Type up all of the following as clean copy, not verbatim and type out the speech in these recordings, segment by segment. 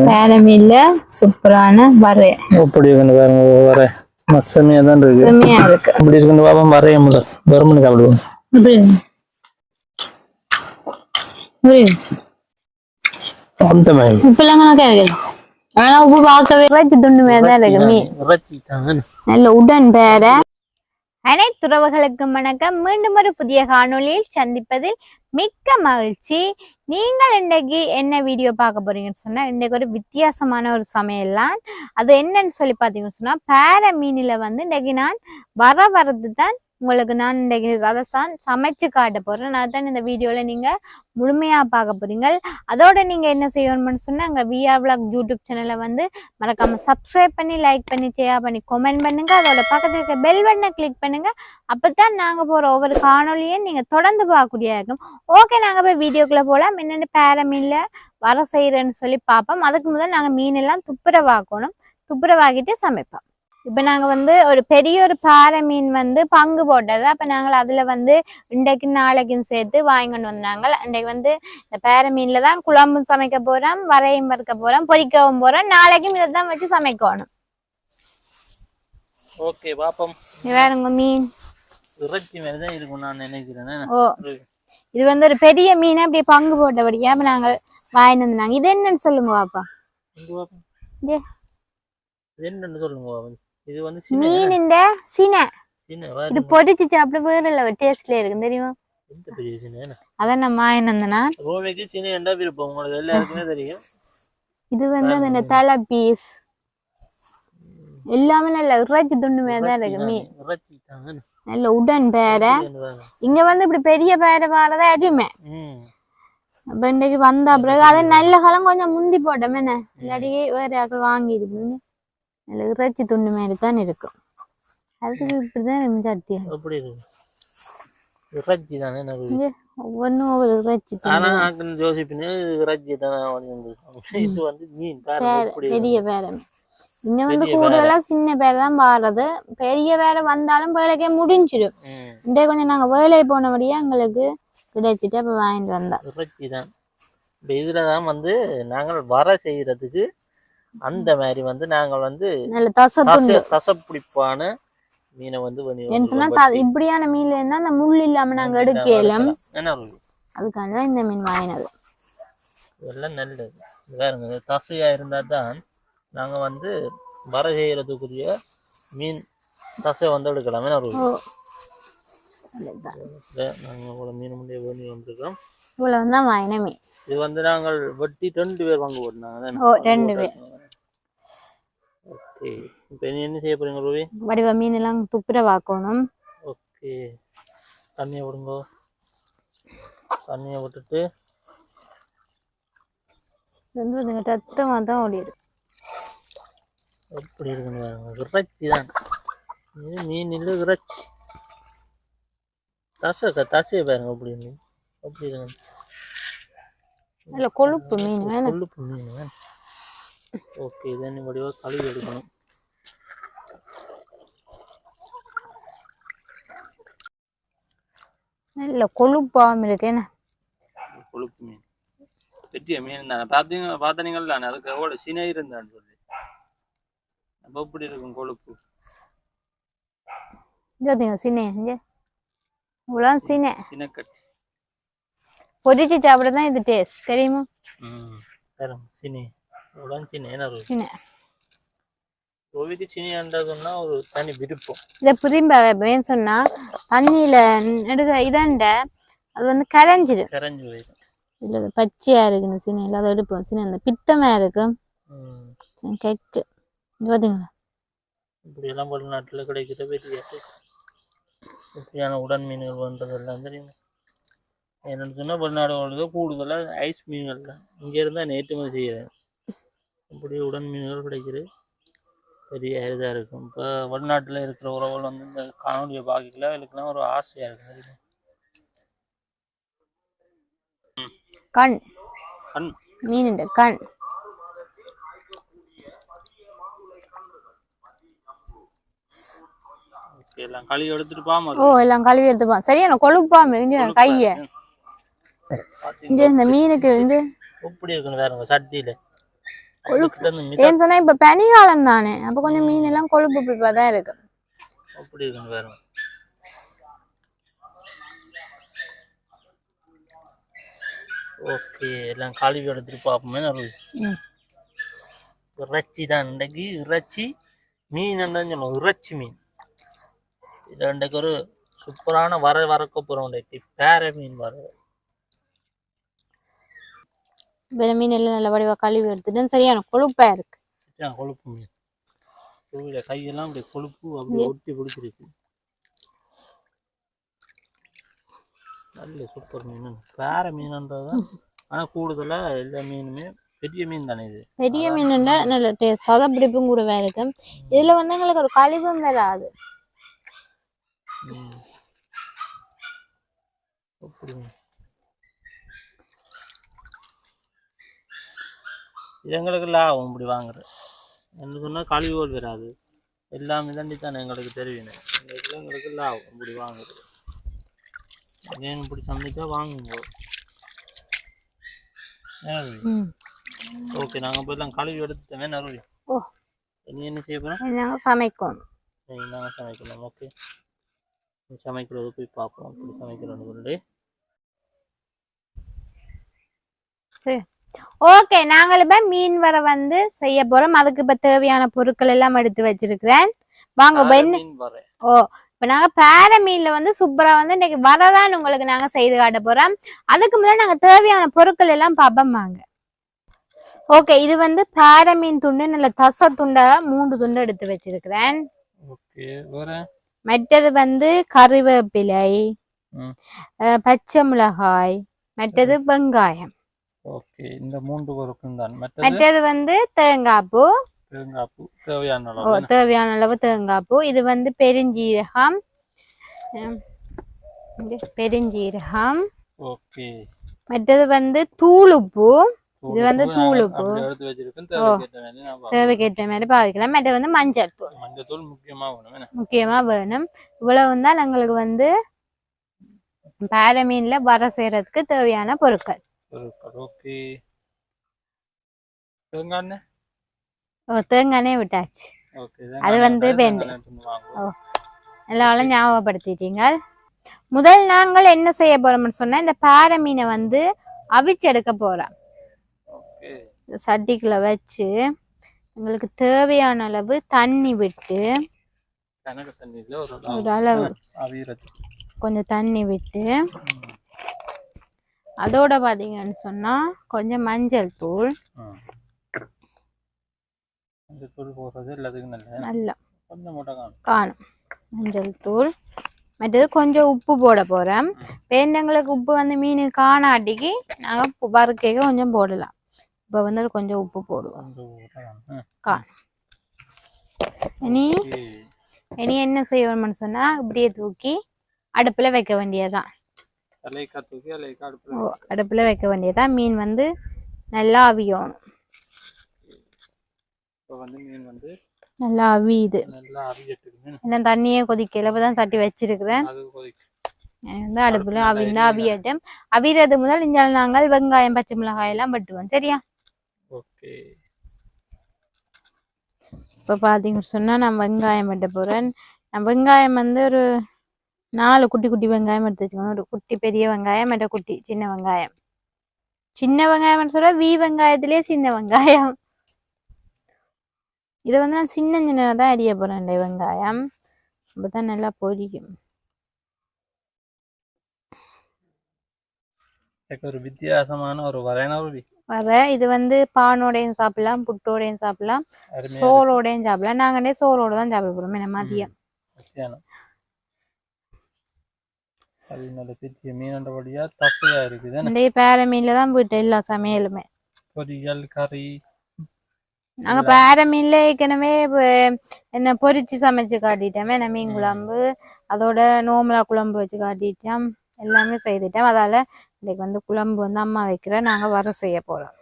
பேரமீன்ல சூப்பரான வரை அப்படி இருக்கு பாருங்க வரை செம்மையா தான் இருக்கு. செம்மையா இருக்கு. அப்படி இருக்கு பாப்பா வரைய முடியல வெறுமனு சாப்பிடுவோம். அந்த மாதிரி உப்புலாம் கணக்கா இருக்கு. ஆனா உப்பு பார்க்கவே இறைச்சி துண்டு மேதான் இருக்கு. மீன் நல்ல உடன் பேர. அனைத்து உறவுகளுக்கும் வணக்கம். மீண்டும் ஒரு புதிய காணொளியில் சந்திப்பதில் மிக்க மகிழ்ச்சி. நீங்கள் இன்றைக்கு என்ன வீடியோ பார்க்க போறீங்கன்னு சொன்னா, இன்றைக்கு ஒரு வித்தியாசமான ஒரு சமையல்லாம். அது என்னன்னு சொல்லி பார்த்தீங்கன்னு சொன்னா, பேர மீனில இன்றைக்கு நான் வரது தான் உங்களுக்கு நான் இன்றைக்கு அதை தான் சமைச்சு காட்ட போறேன். நான் தான் இந்த வீடியோல நீங்க முழுமையா பார்க்க போறீங்க. அதோட நீங்க என்ன செய்யணும்னு சொன்னா, எங்க விஆர் விளாக் யூடியூப் சேனலை மறக்காம சப்ஸ்கிரைப் பண்ணி, லைக் பண்ணி, ஷேர் பண்ணி, கமெண்ட் பண்ணுங்க. அதோட பக்கத்துல இருக்க பெல் பட்டனை கிளிக் பண்ணுங்க. அப்பதான் நாங்க போற ஒவ்வொரு காணொலியும் நீங்க தொடர்ந்து பார்க்கக்கூடிய இருக்கும். ஓகே, நாங்க போய் வீடியோக்குள்ள போலாம். என்னென்ன பேர மீன்ல வர செய்யறேன்னு சொல்லி பார்ப்போம். அதுக்கு முதல் நாங்க மீன் எல்லாம் துப்புரவாக்கணும். துப்புரவாக்கிட்டு சமைப்போம். இப்ப நாங்க ஒரு பெரிய ஒரு பாறை மீன் பங்கு போட்டது. அப்ப நாங்கள் அதுல இன்றைக்கு நாளைக்குன்னு சேர்த்து வாங்கிட்டு வந்தாங்க. இன்றைக்கு இந்த பேரை மீன்ல தான் குழம்பும் சமைக்க போறோம், வரையும் வறுக்க போறோம், பொரிக்கவும் போறோம். நாளைக்கும் இதைதான் வச்சு சமைக்கணும். ஓகே பாப்போம். வேறங்க மீன் இறைச்சி மாதிரி தான் இருக்கும் நான் நினைக்கிறேன். ஓ, இது ஒரு பெரிய மீன் அப்படியே பங்கு போட்டபடியா அப்ப நாங்கள் வாங்கிட்டு வந்தாங்க. இது என்னன்னு சொல்லுங்க பாப்பா. என்னன்னு சொல்லுங்க. இது மீன் இந்த சினை இது பொடிச்சு சாப்பிட வேற இல்ல டேஸ்ட்ல இருக்கு தெரியுமா? அதான் நான் வாங்கினேன்னா தெரியும். இது அந்த தலை பீஸ் எல்லாமே நல்ல இறைச்சி துண்டு மேதான் இருக்கு. மீன் நல்ல உடன் பேர. இங்க இப்படி பெரிய பேரை வாரதா எதுவுமே. அப்ப இன்றைக்கு வந்தா பிறகு அதை நல்ல காலம் கொஞ்சம் முந்தி போட்டோம். என்ன இல்லாடி வேற யாக்கள் வாங்கிருக்கு. நல்ல இறைச்சி துண்டு மாதிரி தான் இருக்கும். அதுக்கு இப்படிதான் சட்டி இறைச்சி தானே ஒவ்வொன்றும் ஒவ்வொரு இறைச்சி பெரிய பேரை. இங்க கூடுதலா சின்ன பேரை தான் பாடுறது. பெரிய பேரை வந்தாலும் வேலைக்கே முடிஞ்சிடும். இந்த கொஞ்சம் நாங்க வேலை போனபடியா எங்களுக்கு கிடைச்சிட்டு அப்ப வாங்கிட்டு வந்தா இறைச்சி தான். இதுலதான் நாங்கள் வர செய்யறதுக்கு அந்த மாதிரி நாங்கள் நல்ல தசப்பிடிப்பான மீனை இப்படியான மீன்ல இருந்தா அந்த முள் இல்லாம நாங்க எடுக்கலாம். அதுக்கானதான் இந்த மீன் வாங்கினது. இதெல்லாம் நல்லது. வேறுங்க தசையா இருந்தா தான் நாங்க வர செய்யறதுக்குரிய மீன் தசை எடுக்கலாம். நாங்க மீன் முடிய வேண்டி வந்திருக்கோம். இவ்வளவுதான் வாங்கின மீன். இது நாங்கள் வெட்டி 2 பேர் வாங்க போட்டாங்க. 2 பேர். ஓகே, இப்போ என்ன செய்ய போறீங்க ரூபி? வடிவ மீன் எல்லாம் துப்புரவாக்கணும். ஓகே, தண்ணியை விடுங்க. தண்ணியை விட்டுட்டு ரத்தமாக தான் ஓடிடு. எப்படி இருக்குன்னு இறைச்சி தான். இது மீன் இல்லை, இறைச்சி. தசையை பாருங்க அப்படின்னு. அப்படி இருக்கு. நல்ல கொழுப்பு மீன் வேணும். கொழுப்பு மீன் வேணும். ஓகே, இதே வடிவா கழுவி எடுக்கணும். நல்ல கொழுப்பாகவும் இருக்கு. என்ன கொழுப்பு மீன் பெரிய மீன் தானே பார்த்தீங்களா? அதுக்கு எவ்வளோ சினை இருந்தான்னு சொல்லி அப்போ எப்படி இருக்கும் கொழுப்பு. சினை இவ்வளோ சினை சினைக்கட்டி பொரிச்சு சாப்பிடதான் இது டேஸ்ட் தெரியுமா? சினை சினை ஒரு தனி விருப்பம். இதை புரியும்பு சொன்னா தண்ணியில எடுக்க இதண்ட அது கரைஞ்சிடும். இல்ல பச்சையா இருக்கு இந்த சினையில. அதை எடுப்போம். சினை அந்த பித்தமா இருக்கும். கேக்கு பாத்தீங்களா? இப்படி எல்லாம் வெளிநாட்டுல கிடைக்கிற பெரிய இப்படியான உடன் மீன்கள் பண்றதெல்லாம் தெரியும். என்னன்னு சொன்னா வெளிநாடுகளுக்கு கூடுதலா ஐஸ் மீன்கள் தான் இங்க இருந்தா ஏற்றுமதி செய்யறேன். இப்படி உடன் மீன்கள் கிடைக்கிறது பெரிய இதாக இருக்கும். இப்போ வெளிநாட்டில் இருக்கிற உறவுகள் இந்த காணொலியை பார்க்கல இதுக்கெல்லாம் ஒரு ஆசையாக இருக்கு. கண் கண் மீன் கண் எல்லாம் கழுவி எடுத்துட்டுப்பாம. எல்லாம் கழுவி எடுத்துப்பான். சரியான கொழுப்பாம கைய இந்த மீனுக்கு எப்படி இருக்குன்னு வேற சட்டியில கொழுப்பு ஏன்னு சொன்னா இப்ப பனிகாலம் தானே, அப்ப கொஞ்சம் மீன் எல்லாம் கொழுப்பு பிடிப்பாதான் இருக்கு. அப்படி இருக்கு வேற. ஓகே, எல்லாம் கழுவி எடுத்துட்டு பார்ப்போமே. இறைச்சி தான் இன்றைக்கு, இறைச்சி மீன் என்னன்னு சொல்லுவோம், இறைச்சி மீன். இது இன்றைக்கு ஒரு சூப்பரான வரக்க போகிறோம். இன்றைக்கு பேர மீன் வர மீன் எல்லாம் நல்ல வடிவா கழுவி எடுத்துட்டு சரியான கொழுப்பா இருக்கு. கொழுப்பு மீன் கையெல்லாம் அப்படி கொழுப்பு அப்படி ஒட்டி பிடிச்சிருக்கு. நல்ல சூப்பர் மீன், பேர மீன்ன்றதுதான். ஆனால் கூடுதலாக எல்லா மீனுமே பெரிய மீன் தானே. இது பெரிய மீன் நல்ல சதப்பிடிப்பும் கூட வேற இருக்கு. இதுல வந்து எங்களுக்கு ஒரு கழிவும் வராது. எங்களுக்கு லாபம் இப்படி வாங்குறது என்ன சொன்னால் கழிவுகள் வராது, எல்லாமே தண்டி தானே எங்களுக்கு தெரியும். எங்களுக்கு லாபம் இப்படி வாங்குறது. ஏன் இப்படி சந்தைக்கா வாங்குங்க. ஓகே, நாங்கள் போய் எல்லாம் கழுவி எடுத்துட்டோமே நறுவி. ஓ, நீ என்ன செய்ய போகிறோம்? நாங்கள் சமைக்கணும். நாங்கள் சமைக்கணும். ஓகே, சமைக்கிறது போய் பார்ப்போம் அப்படி சமைக்கிறோன்னு சொல்லி. ஓகே, நாங்கள் இப்ப மீன் வர வந்து செய்ய போறோம். அதுக்கு இப்ப தேவையான பொருட்கள் எல்லாம் எடுத்து வச்சிருக்கிறேன். வாங்க. ஓ, இப்ப நாங்க பேர மீன்ல வந்து சூப்பரா வந்து இன்னைக்கு வரதான் உங்களுக்கு நாங்க செய்து காட்ட போறோம். அதுக்கு முதல்ல நாங்க தேவையான பொருட்கள் எல்லாம் பார்ப்போம். வாங்க. ஓகே, இது வந்து பேர மீன் துண்டு, நல்ல தச துண்டா 3 துண்டு எடுத்து வச்சிருக்கிறேன். ஓகே, வேற மற்றது வந்து கறிவேப்பிலை, பச்சை மிளகாய், மற்றது வெங்காயம். ஓகே, இந்த 3 பொருட்கள் தான். மற்றது வந்து தேங்காய் பூ, தேவையான அளவு தேங்காய் பூ. இது வந்து பெருஞ்சீரகம், ஓகே. மற்றது வந்து தூளுப்பு. இது வந்து தூளுப்பு தேவைக்கேற்ற மாதிரி பாவிக்கலாம். மற்றது வந்து மஞ்சள் தூள் முக்கியமா வேணும். இவ்வளவு தான் எங்களுக்கு வந்து பேர மீன்ல வர செய்யறதுக்கு தேவையான பொருட்கள். தேங்காய் விட்டாச்சு. அது வந்து எல்லாம் ஞாபகப்படுத்திட்டீங்க. முதல் நாங்கள் என்ன செய்ய போறோம்னு சொன்னா, இந்த பேர மீனை வந்து அவிச்சு எடுக்க போறோம். சட்டிக்குள்ள வச்சு உங்களுக்கு தேவையான அளவு தண்ணி விட்டு, ஒரு அளவு கொஞ்சம் தண்ணி விட்டு, அதோட பாத்தீங்கன்னு சொன்னா கொஞ்சம் மஞ்சள் தூள், நல்லா காணும் மஞ்சள் தூள். மற்றது கொஞ்சம் உப்பு போட போறோம். வேண்டங்களுக்கு உப்பு வந்து மீன் காணாட்டிக்கு நாங்க வறுக்கைக்கு கொஞ்சம் போடலாம். இப்ப வந்து கொஞ்சம் உப்பு போடுவோம். இனி என்ன செய்வோம்னு சொன்னா, இப்படியே தூக்கி அடுப்புல வைக்க வேண்டியதான். அடுப்புல வைக்க வேண்டியதான். மீன் வந்து நல்லா அவியணும். நல்லா அவியுது. என்ன தண்ணியே கொதிக்கல, இப்பதான் சட்டி வச்சிருக்கிறேன். வந்து அடுப்புல அவியட்டும். அவியறது முதல் இஞ்சால் நாங்கள் வெங்காயம் பச்சை மிளகாய் எல்லாம் வெட்டுவோம். சரியா? இப்ப பாத்தீங்கன்னு சொன்னா நான் வெங்காயம் வெட்ட போறேன். நான் வெங்காயம் வந்து ஒரு 4 குட்டி குட்டி வெங்காயம் எடுத்து வச்சுக்கணும். ஒரு குட்டி பெரிய வெங்காயம், மற்ற குட்டி சின்ன வெங்காயம். சின்ன வெங்காயம் சொல்ற வெங்காயத்திலே சின்ன வெங்காயம். இதை வந்து நான் சின்ன சின்னதாக தான் அரிய போறேன். வெங்காயம் அப்பதான் நல்லா பொரிக்கும். ஒரு வித்தியாசமான ஒரு வர இது வந்து பானோடையும் சாப்பிடலாம், புட்டோடையும் சாப்பிடலாம், சோறோடையும் சாப்பிடலாம். நாங்களே சோறோட தான் சாப்பிட போறோம். என்ன மதியம் பேர மீன்ல தான் போயிட்டு எல்லா சமையலுமே. பொரியல், கறி. நாங்க பேர மீன்ல ஏற்கனவே என்ன பொரிச்சு சமைச்சு காட்டிட்டோம். என்ன மீன் குழம்பு, அதோட நோமலா குழம்பு வச்சு காட்டிட்டோம். எல்லாமே செய்துட்டோம். அதால இன்னைக்கு வந்து குழம்பு வந்து அம்மா வைக்கிற, நாங்க வர செய்ய போறோம்.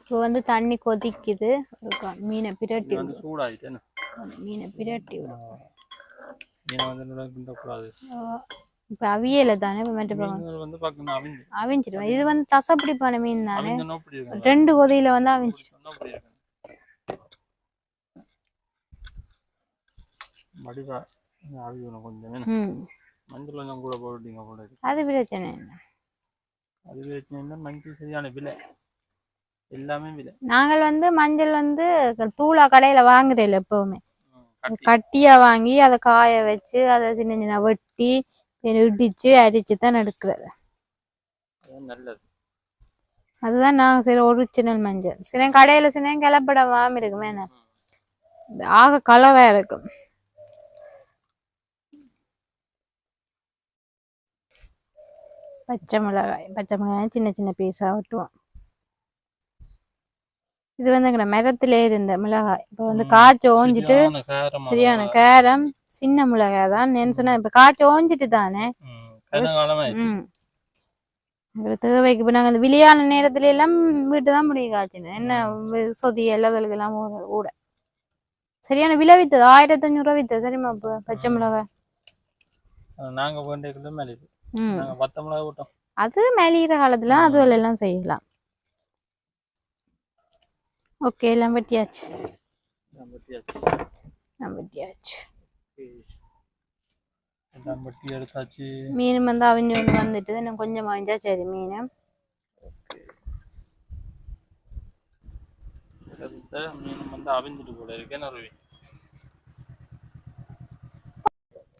இப்போ வந்து தண்ணி கொதிக்குது. மீனை பிரட்டி மீனை பிரட்டி இப்ப அவியல தானே இப்ப மெட்ட மீன்கள் வந்து பார்க்கணும் அவிஞ்சு அவிஞ்சிடும். இது வந்து தசப்பிடிப்பான மீன் தானே, அவிஞ்சனா அப்படி இருக்கு 2 கொதியில வந்து அவிஞ்சு. அப்படி இருக்கு வடிவா ஆவியணும் கொஞ்சம் மஞ்சள் கொஞ்சம் கூட போட்டுட்டீங்க போல இருக்கு. அது பிரச்சனை இல்லை. அது பிரச்சனை மஞ்சள் சரியான விலை, எல்லாமே விலை. நாங்கள் வந்து மஞ்சள் வந்து தூளா கடையில வாங்குறதில்ல எப்பவுமே, கட்டியா வாங்கி அதை காய வச்சு அதை சின்ன சின்ன வெட்டி இடிச்சு அரிச்சு தான் எடுக்கிறது. நல்லது. அதுதான் நாங்கள் சரி ஒரிஜினல் மஞ்சள். சில கடையில சின்ன கிளப்படமாம இருக்குமே, ஆக கலரா இருக்கும். பச்சை மிளகாய் சின்ன சின்ன பீஸா வெட்டுவோம். இது வந்து எங்க மரத்திலே இருந்த மிளகாய். இப்ப வந்து காய்ச்சி ஓஞ்சிட்டு சரியான காரம். சின்ன மிளகாய் தான் என்ன சொன்னா, இப்ப காய்ச்சி ஓஞ்சிட்டு தானே தேவைக்கு. இப்ப நாங்க அந்த விளையான நேரத்துல எல்லாம் வீட்டு தான் முடியும் காய்ச்சினேன். என்ன சொதி எல்லாத்துக்கு எல்லாம் கூட சரியான விலை வித்தது. 1500 வித்தது சரிமா இப்ப பச்சை மிளகாய். நாங்க அது மேலிற காலத்துல அது எல்லாம் செய்யலாம். ஓகே, எல்லாம் வெட்டியாச்சு. மீன் வந்து அவிஞ்சு ஒன்று வந்துட்டு இன்னும் கொஞ்சம் அவிஞ்சா சரி. மீன் வந்து அவிஞ்சிட்டு போல இருக்கேன்.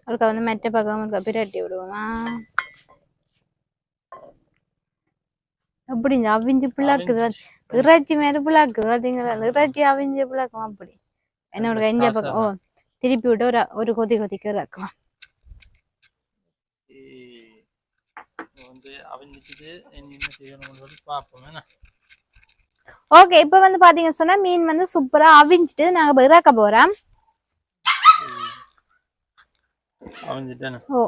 அதுக்கு வந்து மெட்ட பக்கம் பிரட்டி விடுவோமா? அப்படி அவிஞ்சு பிள்ளாக்குது, இறைச்சி மாரி பிள்ளாக்குது பார்த்தீங்களா? இறைச்சி அவிஞ்சு பிள்ளாக்கும். அப்படி என்னோட கஞ்ச பக்கம். ஓ, திருப்பி விட்டு ஒரு கொதி கொதிக்க இறக்கும். ஓகே, இப்ப வந்து பாத்தீங்கன்னு சொன்னா மீன் வந்து சூப்பரா அவிஞ்சிட்டு நாங்க இறக்க போறோம். ஓ,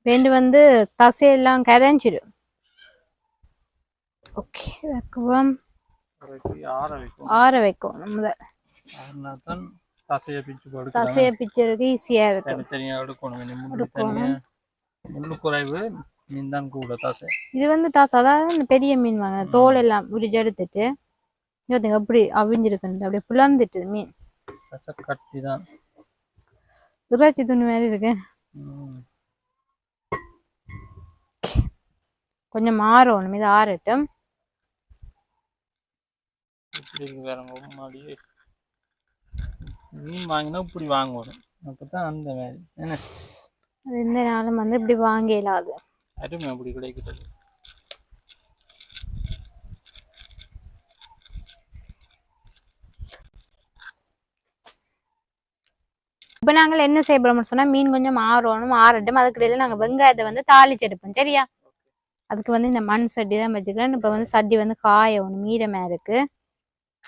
வேண்டு வந்து தசையெல்லாம் கரைஞ்சிடும். ஓகே, இறக்குவோம். ஆற வைக்கும். நம்ம தசையை பிச்சருக்கு ஈஸியா இருக்கும். இது வந்து தசை, அதாவது பெரிய மீன் வாங்க தோல் எல்லாம் உரிச்சு எடுத்துட்டு அப்படி அவிஞ்சிருக்கு. அப்படியே புலந்துட்டு மீன் இறைச்சி துணி மாதிரி இருக்கு. கொஞ்சம் மாறணும், இது ஆறட்டும். மீன் வாங்கினா இப்படி வாங்கணும், அப்பதான் அந்த மாதிரி இந்த நாளும் வந்து இப்படி வாங்க இயலாது. அருமை அப்படி கிடைக்கிறது. இப்ப நாங்கள் என்ன செய்ய போறோம்னு சொன்னா, மீன் கொஞ்சம் ஆறணும், ஆறட்டும். அதுக்கிடையில நாங்க வெங்காயத்தை வந்து தாளிச்சு எடுப்போம். சரியா? அதுக்கு வந்து இந்த மண் சட்டி தான் வச்சுக்கிறேன். இப்ப வந்து சட்டி வந்து காயணும், மீறமா இருக்கு,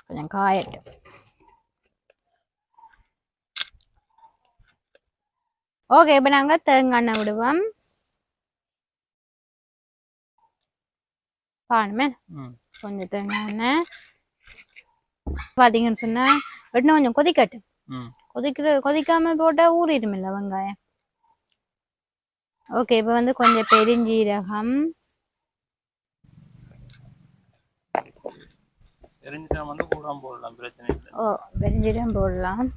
கொஞ்சம் காயட்டும். ஓகே, இப்ப நாங்க தேங்காய் எண்ணெய் விடுவோம். பாருமே கொஞ்சம் தேங்காய் எண்ணெய் பாத்தீங்கன்னு சொன்னா வெட்டின கொஞ்சம் கொதிக்கட்டும். கொதிக்காம போட்டா ஊறிடும் இல்ல வெங்காயம். ஓகே, இப்ப வந்து கொஞ்சம் பெருஞ்சீரகம், பெருஞ்சீரகம் போடலாம்.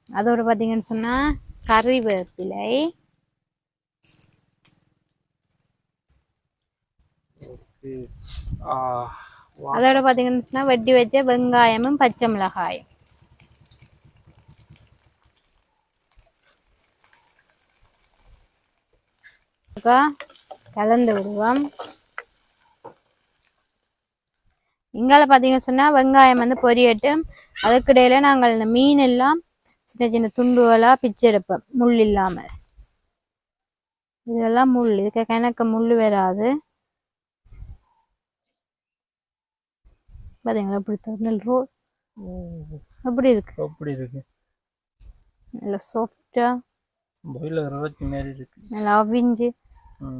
அதோட பாத்தீங்கன்னு சொன்னா கறிவேப்பிலை, அதோட பாத்தீங்கன்னு சொன்னா வெட்டி வச்ச வெங்காயமும் பச்சை மிளகாயும். கலந்து விடுவோம். இங்கால பாத்தீங்கன்னு சொன்னா வெங்காயம் வந்து பொரியட்டு. அதுக்கிடையில நாங்கள் இந்த மீன் எல்லாம் சின்ன சின்ன துண்டுகளா பிச்சு எடுப்போம், முள் இல்லாம. இதெல்லாம் முள், இதுக்கு கணக்கு முள் வராது. பாத்தீங்களா எப்படி தோணல் ரோ எப்படி இருக்கு? அப்படி இருக்கு, நல்ல சாஃப்டா இருக்கு, நல்லா அவிஞ்சு.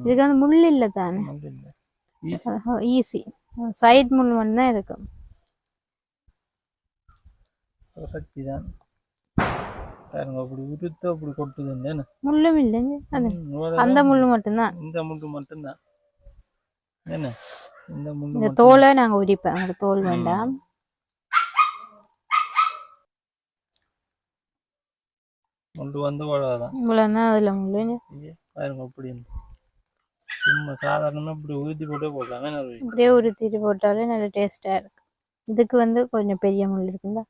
இதுக்கு வந்து முள் இல்லை தானே, ஈஸி. சைட் முள் மட்டும் தான் இருக்கும். பாருங்க அப்படி உருத்து அப்படி கொட்டுது என்ன முள்ளும் இல்லைங்க அது அந்த முள்ளு மட்டும்தான். இந்த முள்ளு மட்டும்தான் என்ன இந்த முள்ளு இந்த தோலை நாங்க உரிப்போம். அந்த தோல் வேண்டாம். முள்ளு வந்து வளராதான் இவ்வளவுதான் அதுல முள்ளு. பாருங்க அப்படி சும்மா சாதாரணமா இப்படி உருத்தி போட்டே போடலாமே. இப்படியே உருத்திட்டு போட்டாலே நல்ல டேஸ்டா இருக்கு. இதுக்கு வந்து கொஞ்சம் பெரிய முள் இருக்குல்ல,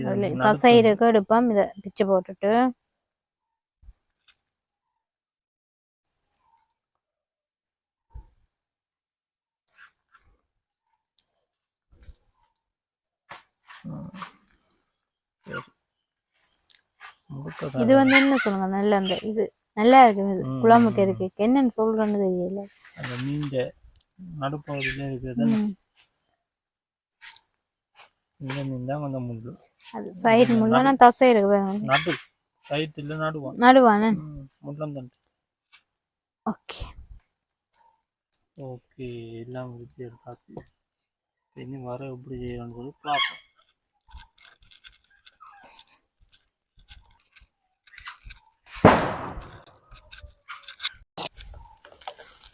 அதுல தசை இருக்கு. எடுப்போம். இதை பிச்சு போட்டுட்டு இது வந்து என்ன சொல்லுங்க, நல்ல அந்த இது நல்லா இருக்கு. இது குழம்புக்கு இருக்கு. என்னன்னு சொல்றேன்னு தெரியல. அந்த மீன் நடுப்பகுதியில இருக்குது. இந்த மீன் தான் கொஞ்சம் முள்ளு. அது சைடு முள்ளா தசை இருக்கு. நடு சைடு இல்ல நடுவான். நடுவானே முள்ளம் தான். ஓகே ஓகே எல்லாம் விருத்தி எடுத்தாச்சு. இனி வர எப்படி செய்யணும்னு சொல்லி பார்ப்போம்.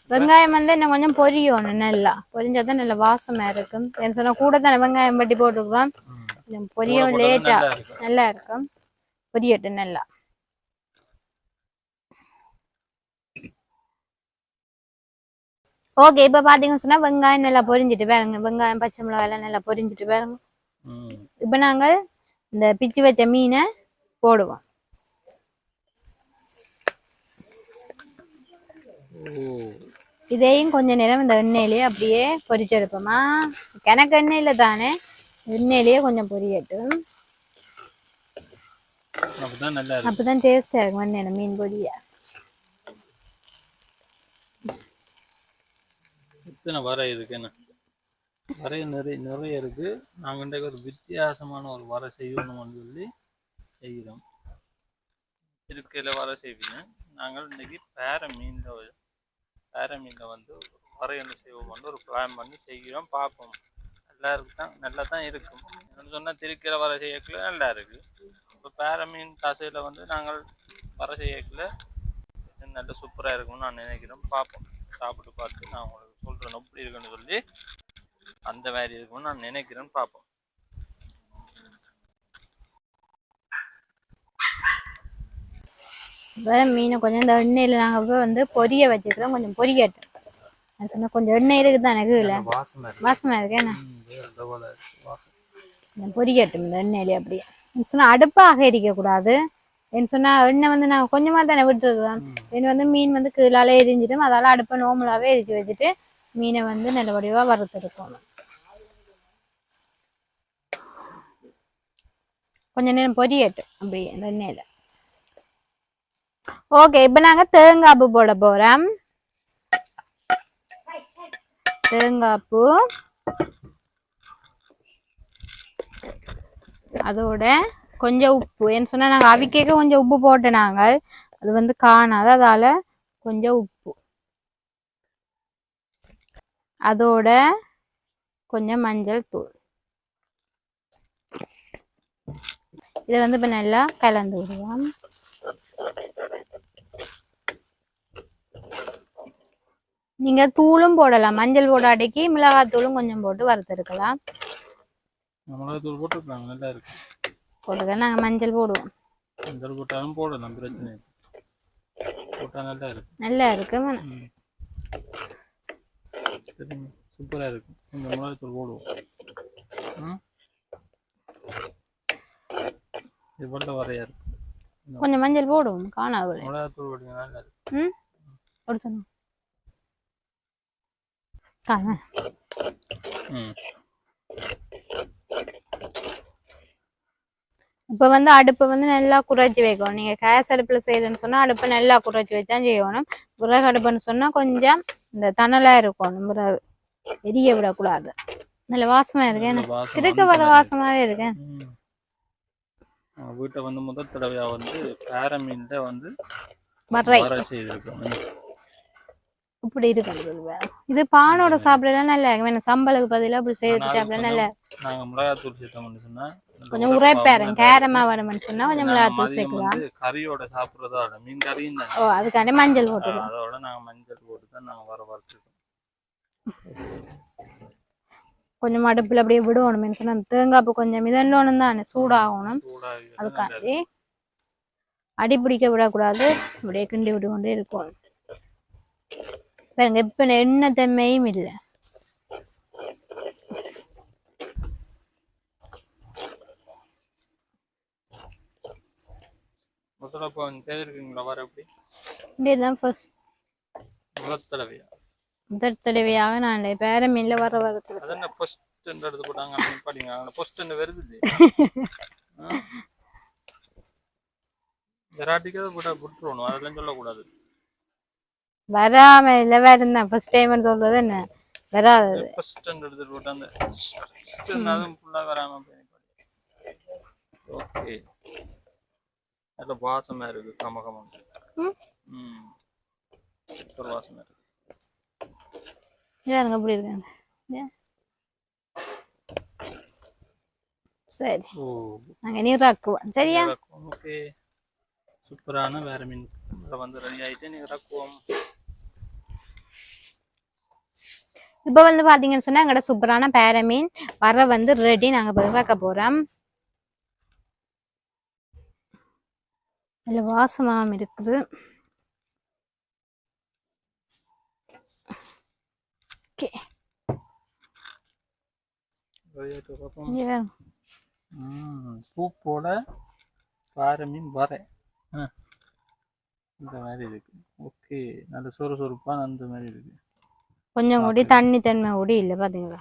வெங்காயம் வந்து இன்னும் கொஞ்சம் பொரியணும். நல்லா பொரிஞ்சாதான் நல்ல வாசமா இருக்கும். என்ன சொன்னா கூட தானே வெங்காயம் பட்டி போட்டுக்கலாம். பொரியும் லேட்டா நல்லா இருக்கும். பொரியட்டும் நல்லா. ஓகே இப்ப பாத்தீங்கன்னு சொன்னா வெங்காயம் நல்லா பொரிஞ்சிட்டு பாருங்க. வெங்காயம் பச்சை மிளகாய் எல்லாம் நல்லா பொரிஞ்சிட்டு பாருங்க. இப்ப நாங்கள் இந்த பிச்சு வச்ச மீனை போடுவோம். இதையும் கொஞ்ச நேரம் இந்த எண்ணெயிலேயே அப்படியே பொரிச்சு எடுப்போமா. கிணக்கு எண்ணெயில தானே, எண்ணெயிலேயே கொஞ்சம் பொரியட்டும். அப்பதான் டேஸ்டா இருக்கும் எண்ணெயில மீன் பொரிய. வர இருக்கு என்ன வரைய நிறைய இருக்கு. நாங்க ஒரு வித்தியாசமான ஒரு வர செய்யணும்னு சொல்லி செய்கிறோம். திருக்கையில வர செய்வீங்க. நாங்கள் இன்னைக்கு பேர மீன்ல வந்து வர என்ன செய்வோம் ஒரு பிளான் பண்ணி செய்கிறோம். பார்ப்போம். நல்லா தான் இருக்கும். என்னன்னு சொன்னா திருக்கையில வர செய்யக்குள்ள நல்லா இருக்கு. இப்போ பேர மீன் தசையில வந்து நாங்கள் வர செய்யக்குள்ள நல்ல சூப்பரா இருக்கும்னு நான் நினைக்கிறேன். பார்ப்போம். சாப்பிட்டு பார்த்து நான் உங்களுக்கு சொல்றேன் எப்படி இருக்குன்னு சொல்லி. அந்த மாதிரி இருக்கும்னு நான் நினைக்கிறேன். பார்ப்போம். மீனை கொஞ்சம் இந்த எண்ணெயில நாங்க வந்து பொரிய வச்சுக்கிறோம். கொஞ்சம் பொரியட்டும். சொன்னா கொஞ்சம் எண்ணெய் இருக்குதான் எனக்கு இல்லை வாசமா இருக்கு. என்ன பொரியட்டும் இந்த எண்ணெயில. அப்படியே சொன்னா அடுப்பாக எரிக்க கூடாது. என்ன சொன்னா எண்ணெய் வந்து நாங்கள் கொஞ்சமா தானே விட்டுருக்கோம். என்ன வந்து மீன் வந்து கீழால எரிஞ்சிடும். அதால அடுப்பை நோமலாவே எரிச்சு வச்சுட்டு மீனை வந்து நல்ல வடிவா வறுத்தெடுக்கணும். கொஞ்ச நேரம் பொரியட்டும் அப்படியே இந்த எண்ணெயில. ஓகே இப்ப நாங்க தேங்காய் போட போறோம். தேங்காய்ப்பூ அதோட கொஞ்சம் உப்பு. என்ன சொன்னா நாங்கள் அவிக்க கொஞ்சம் உப்பு போட்டு நாங்கள் அது வந்து காணாது. அதால கொஞ்சம் உப்பு. அதோட கொஞ்சம் மஞ்சள் தூள். இதை வந்து இப்போ நல்லா கலந்து விடுவோம். நீங்க தூளும் போடலாம். மஞ்சள் போடாட்டிக்கு மிளகாய் தூளும் கொஞ்சம் போட்டு வறுத்தெடுக்கலாம். மிளகாய் போட்டுருக்காங்க நல்லா இருக்கு. போட்டுக்க நாங்கள் மஞ்சள் போடுவோம். மஞ்சள் போட்டாலும் போடலாம், பிரச்சனை இல்லை. போட்டா நல்லா இருக்கு. நல்லா இருக்கு. சூப்பரா இருக்கு. இந்த மிளகாய் தூள் போடுவோம். இது போட்ட வரையா இருக்கு. கொஞ்சம் மஞ்சள் போடுவோம். காணாது மிளகாய் தூள் போட்டீங்க நல்லா இருக்கு. இப்ப வந்து அடுப்பை வந்து நல்லா குறைச்சி வைக்கணும். நீங்க கேஸ் அடுப்புல செய்யறதுன்னு சொன்னா அடுப்பை நல்லா குறைச்சி வச்சுதான் செய்யணும். விறகு அடுப்புன்னு சொன்னா கொஞ்சம் இந்த தணலா இருக்கணும். விறகு எரிய விடக்கூடாது. நல்ல வாசமா இருக்கேன். திருக்க வர வாசமாவே இருக்கேன். வீட்டை வந்து முதல் தடவையா வந்து பேர மீன்ல வந்து வரை இப்படி இருக்கு. இது பானோட சாப்பிடலாம் நல்லா இருக்கு. சம்பளுக்கு பதிலாக அப்படி செய்து சாப்பிட நல்லா. நாங்க மிளகாத்தூள் சேர்த்தோம்னு சொன்னா கொஞ்சம் உரைப்பாருங்க கேரமா வேணும்னு சொன்னா கொஞ்சம் மிளகாத்தூள் சேர்க்கலாம். கறியோட சாப்பிடுறதோட மீன் கறியும் தான். ஓ அதுக்காண்டி மஞ்சள் போட்டுருவோம். அதோட நாங்க மஞ்சள் போட்டு தான் நாங்க வறுத்துருக்கோம். கொஞ்சம் அடுப்புல அப்படியே விடுவோம் சொன்னா தேங்காய் கொஞ்சம் இதன்னொன்னு தானே சூடாகணும். அதுக்காண்டி அடி பிடிக்க விடக்கூடாது. அப்படியே கிண்டி விட்டு கொண்டே இருக்கும். பாருங்க இப்ப எண்ணெய் தன்மையும் இல்லை. முதல் தடவையாக நான் பேரமீன்ல வர வராம இல்ல வேற என்ன ஃபர்ஸ்ட் டைம் சொல்றது என்ன வராது. நல்ல வாசமா இருக்கு. கமகமம் சூப்பர் வாசமா இருக்கு. யாருங்க அப்படி இருக்காங்க. சரி நாங்க நீராக்குவோம். சரியா ஓகே சூப்பரான வேற மீன் வந்து ரெடி ஆயிட்டு நீராக்குவோம். இப்ப வந்து பாத்தீங்கன்னு சொன்னா எங்கட சூப்பரான பேரமீன் வர வந்து ரெடி. நாங்க இறக்க போறோம். நல்ல வாசமாவும் இருக்குது. பூப்போட பாரமீன் வர இந்த மாதிரி இருக்கு. ஓகே நல்ல சொறுசொறுப்பான அந்த மாதிரி இருக்கு. கொஞ்சம் கூடி தண்ணி தன்மை கூடி இல்லை பாத்தீங்களா.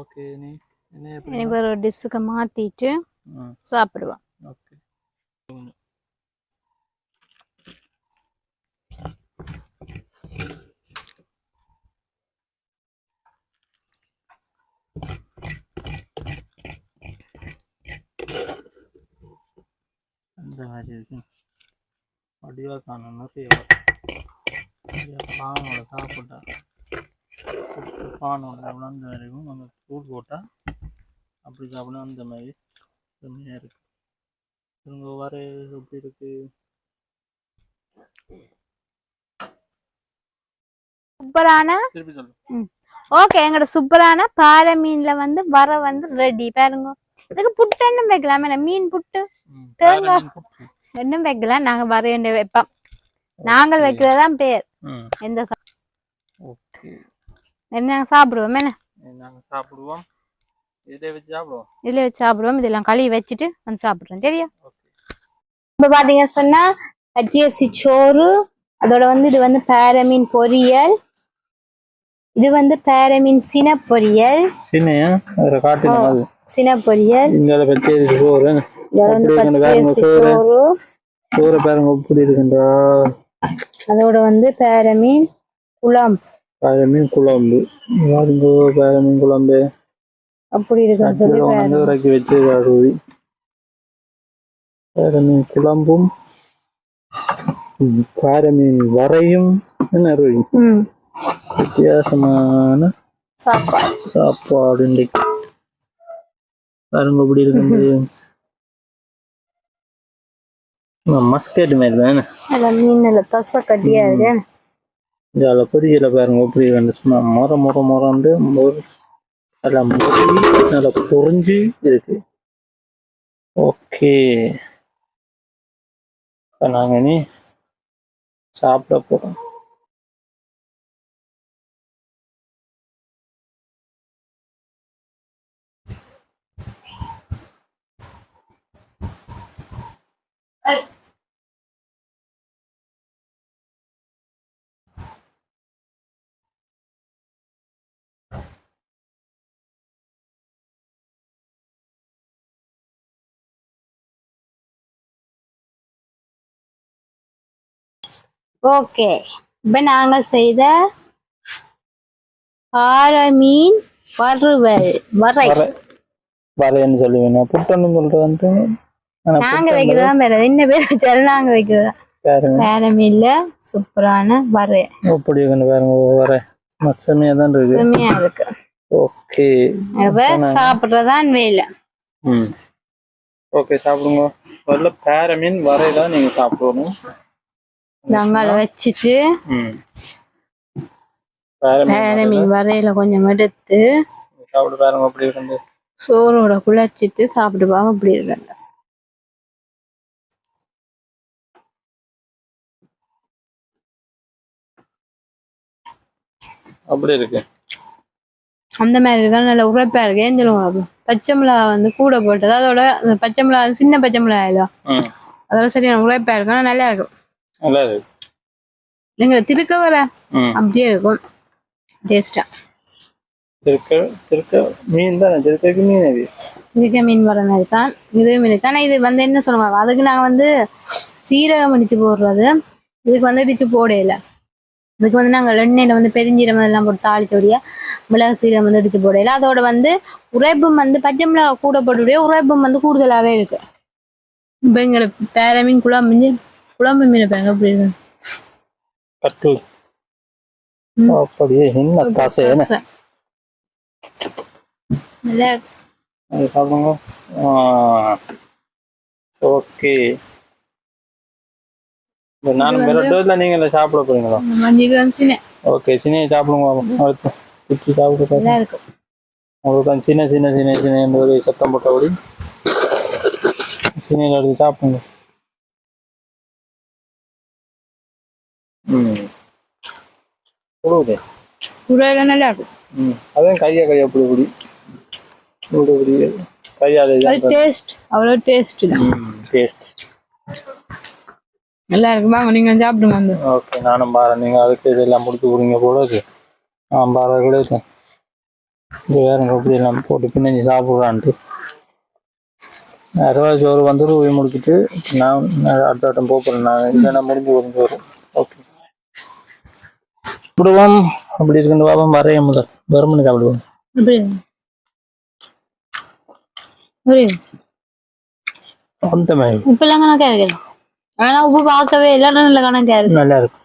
ஓகே நீ எனக்கு ஒரு டிஷ்ஷுக்கு மாத்திட்டு சாப்பிடுவோம். ஓகே அந்த மாதிரி இருக்கு. வடிவா காணணும். பானோட சாப்பிட்டா பானோட அந்த வரைக்கும் நம்ம தூள் போட்டா அப்படி சாப்பிடணும். அந்த மாதிரி செம்மையா இருக்கு. இவங்க வர எப்படி இருக்கு. சூப்பரான திருப்பி சொல்லு. ஓகே எங்கட சூப்பரான பாறை மீன்ல வந்து வர வந்து ரெடி. பாருங்க இதுக்கு புட்டு என்ன வைக்கலாம். மீன் புட்டு தேங்காய் என்ன வைக்கலாம். நாங்க வர வைப்போம். நாங்கள் வைக்கிறதா பேர். எந்த என்ன சாப்பிடுவோம். என்ன சாப்பிடுவோம். இதுல வச்சு சாப்பிடுவோம். இதெல்லாம் கழுவி வச்சுட்டு வந்து சாப்பிடுறோம். சரியா இப்ப பாத்தீங்க சொன்னா பச்சரிசி சோறு. அதோட வந்து இது வந்து பாறை பொரியல். இது வந்து பாறை சின பொரியல். சின பொரியல். அதோட வந்து பாறை குழம்பு. குழம்பு குழம்பு அப்படி இருக்குன்னு சொல்லி குழம்பும் பாறை மீன் வரையும் வித்தியாசமான சாப்பாடு பாருங்க எப்படி இருக்கு. மஸ்கட் மாதிரி தானே மீன் தசை கட்டியா இருக்கு. இதில் பொரியலை பாருங்க எப்படி இருக்கு. சும்மா முறை நல்லா முருகி நல்லா பொறிஞ்சு இருக்கு. ஓகே இப்போ நாங்கள் இனி சாப்பிட போகிறோம். ஓகே இப்ப நாங்கள் செய்த பாறை மீன் வறுவல். வரைன்னு சொல்லுவேன். புட்டன்னு சொல்றது நாங்க வைக்கிறதா வேற என்ன பேர் வச்சாலும் நாங்க வைக்கிறதா வேற மீன்ல சூப்பரான வரை அப்படி பாருங்க வரை செம்மையா தான் இருக்கு செம்மையா இருக்கு ஓகே சாப்பிடுறதான் வேலை ஓகே சாப்பிடுங்க முதல்ல பேர மீன் வரைதான் நீங்க சாப்பிடணும் அங்கால வச்சுட்டு பேர மீன் வரையில கொஞ்சம் எடுத்து சாப்பிட்டு பாருங்க அப்படி இருக்கு சோறோட குழச்சிட்டு சாப்பிட்டு பாருங்க அப்படி இருக்கு அப்படி இருக்கு அந்த மாதிரி இருக்கா நல்ல உரைப்பா இருக்கு ஏன் சொல்லுங்க பச்சை மிளகா வந்து கூட போட்டது அதோட அந்த பச்சை மிளகா சின்ன பச்சை மிளகாயில அதோட சரியான உரைப்பா இருக்கும் நல்லா இருக்கும் நல்லா இருக்கு நீங்க திருக்க வர அப்படியே இருக்கும் டேஸ்டா திருக்க மீன் தான் திருக்க மீன் வர மாதிரி தான் இதுவும் இருக்கு ஆனா இது வந்து என்ன சொல்லுவாங்க அதுக்கு நாங்க வந்து சீரகம் இடிச்சு போடுறது இதுக்கு வந்து இடிச்சு போடையில இதுக்கு வந்து நாங்கள் எண்ணெயில வந்து பெருஞ்சீரகம் எல்லாம் போட்டு தாளிச்சோடைய மிளகு சீரகம் வந்து இடிச்சு போடையில அதோட வந்து உரைப்பும் வந்து பச்சை மிளகா கூட போட்டுடைய உரைப்பும் வந்து கூடுதலாவே இருக்கு இப்ப எங்களை பேர மீன் குழம்பு மீன் பாருங்க அப்படி இருக்கு அப்படியே என்ன காசு நல்லா இருக்கு சாப்பிடுங்க ஓகே நானும் மிரட்டல நீங்க சாப்பிட போறீங்களா ஓகே சின்ன சாப்பிடுங்க குச்சி சாப்பிட்டு உங்களுக்கு சின்ன சின்ன சின்ன சின்ன ஒரு சத்தம் போட்டபடி சின்ன எடுத்து சாப்பிடுங்க நல்லா இருக்கும் அதான் கையா புடி கையால டேஸ்ட் அவ்வளவு டேஸ்ட் நல்லா இருக்கு வாங்க நீங்க சாப்பிடுங்க வந்து ஓகே நானும் பாரு நீங்க அதுக்கு இதெல்லாம் முடிச்சு கொடுங்க போல பாரு கூட இது வேற எப்படி எல்லாம் போட்டு பின்னாடி சாப்பிடுறான்ட்டு அறுபது சோறு வந்து ரூபாய் முடிச்சுட்டு நான் அடுத்த வட்டம் போகிறேன் நான் இல்லைன்னா முடிஞ்சு சோறு ஓகே சாப்பிடுவோம் அப்படி இருக்கு பாப்போம் வரைய முதல் வெறுமனு சாப்பிடுவோம் அந்த மாதிரி இப்ப எல்லாம் கணக்கா இருக்கு ஆனா உப்பு பார்க்கவே இல்லை நல்ல கணக்கா இருக்கு நல்லா இருக்கு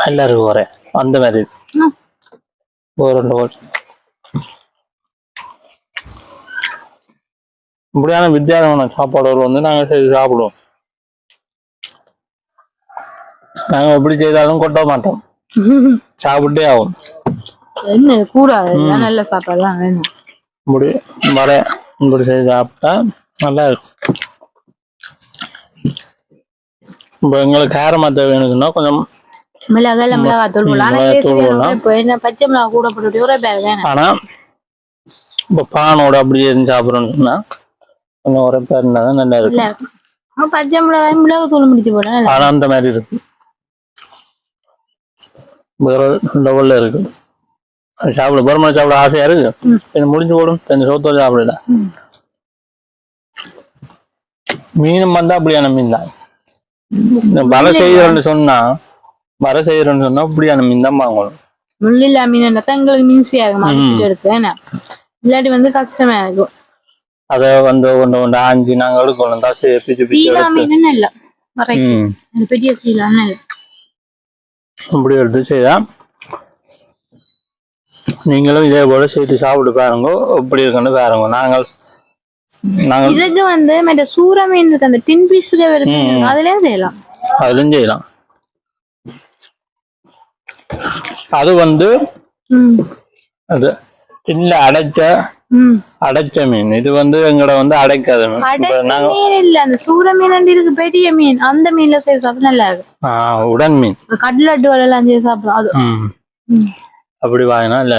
நல்லா இருக்கு வர அந்த மாதிரி இப்படியான வித்தியாசமான சாப்பாடு வந்து நாங்க செய்து சாப்பிடுவோம் நாங்க எப்படி செய்தாலும் கொட்ட மாட்டோம் சாப்பிட்டே ஆகும் என்ன கூடாது நல்ல சாப்பாடுலாம் வேணும் இப்படி வர இப்படி செய்து சாப்பிட்டா நல்லா இருக்கும் இப்போ எங்களுக்கு காரமா தேவைன்னா கொஞ்சம் மிளகாத்தூள் பச்சை மிளகா கூட போட்டு ஆனா இப்ப பானோட அப்படி எதுவும் சாப்பிடணும்னா கொஞ்சம் உரைப்பா இருந்தாதான் நல்லா இருக்கும் பச்சை மிளகாய் மிளகாத்தூள் முடிச்சு போட ஆனா அந்த மாதிரி இருக்கு வேற லெவல்ல இருக்கு சாப்பிட பருமனை சாப்பிட ஆசையா இருக்கு முடிஞ்சு போடும் கொஞ்சம் சோத்தோடு சாப்பிடல மீனும் வந்தா அப்படியான மீன் தான் வர செய்யறேன்னு சொன்னா அப்படியான மீன் தான் வாங்கணும் முள்ளில்லா மீன் எங்களுக்கு மீன்சியா இருக்கும் எடுத்து இல்லாட்டி வந்து கஷ்டமா இருக்கும் அத வந்து ஒன்று ஒன்று ஆஞ்சி நாங்க எடுக்கணும் தான் சீலா மீன் இல்ல பெரிய சீலான்னு இல்லை இப்படி எடுத்து செய்தா நீங்களும் இதே போல செய்து சாப்பிட்டு பாருங்க எப்படி இருக்குன்னு பாருங்க நாங்கள் இதுக்கு வந்து மற்ற சூற மீன் இருக்கு அந்த டின் பீஸ் அதுலயும் செய்யலாம் அதுலயும் செய்யலாம் அது வந்து அது இல்ல அடைச்ச மீன் இது வந்து எங்கட வந்து அடைக்காத மீன் இல்ல அந்த சூற மீன் இருக்கு பெரிய மீன் அந்த மீன்ல செய்ய சாப்பிட நல்லா இருக்கு உடன் மீன் கடலட்டு வலையெல்லாம் செய்ய சாப்பிடும் அது அப்படி வாங்கினா இல்ல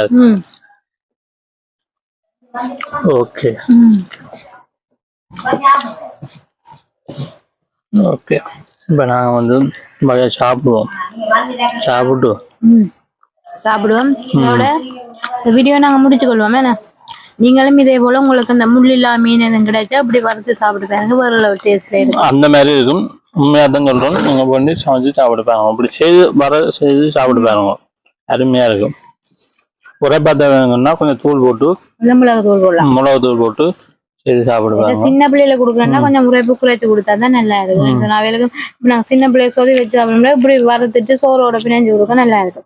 ஓகே ஓகே இப்ப நாங்க வந்து சாப்பிடுவோம் இதோட வீடியோ நாங்க முடிச்சு கொள்வோம் என்ன நீங்களும் இதே போல உங்களுக்கு அந்த முள்ளில்லா மீன் எதுவும் கிடைச்சா அப்படி வறுத்து சாப்பிட்டு பாருங்க வேற டேஸ்ட்ல இருக்கும் அந்த மாதிரி இருக்கும் உண்மையாக தான் சொல்கிறோம். நீங்கள் பண்ணி சமைச்சு சாப்பிட்டு பாருங்க. அப்படி செய்து சாப்பிட்டு பாருங்க. அருமையாக இருக்கும். உரைப்பாத்த வேணுங்கன்னா கொஞ்சம் தூள் போட்டு மிளகு தூள் போட்டு செய்து சாப்பிடுவாங்க. சின்ன பிள்ளைல கொடுக்குறேன்னா கொஞ்சம் உரைப்பு குறைச்சி கொடுத்தா தான் நல்லா இருக்கும். அவைகளுக்கு இப்போ நாங்கள் சின்ன பிள்ளைய சொல்லி வச்சு சாப்பிடணும்னா இப்படி வறுத்துட்டு சோறோட பிணைஞ்சு கொடுக்க நல்லா இருக்கும்.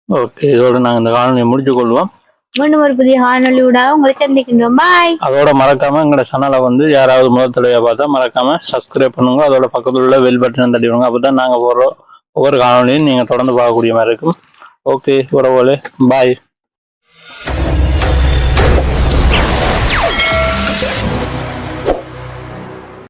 ஓகே, இதோட நாங்கள் இந்த காணொலியை முடிச்சு கொள்வோம். மீண்டும் ஒரு புதிய காணொலியோட உங்களை சந்திக்கின்றோம். பாய். அதோட மறக்காம எங்களோட சேனலை வந்து யாராவது முதல் தடவையா பார்த்தா மறக்காம சப்ஸ்கிரைப் பண்ணுங்க. அதோட பக்கத்துல உள்ள பெல் பட்டன் தட்டி விடுங்க. அப்பதான் நாங்க போடுற ஒவ்வொரு காணொலியும் நீங்க தொடர்ந்து பார்க்கக்கூடிய மாதிரி இருக்கும். ஓகே, உறவுகளே, பாய்.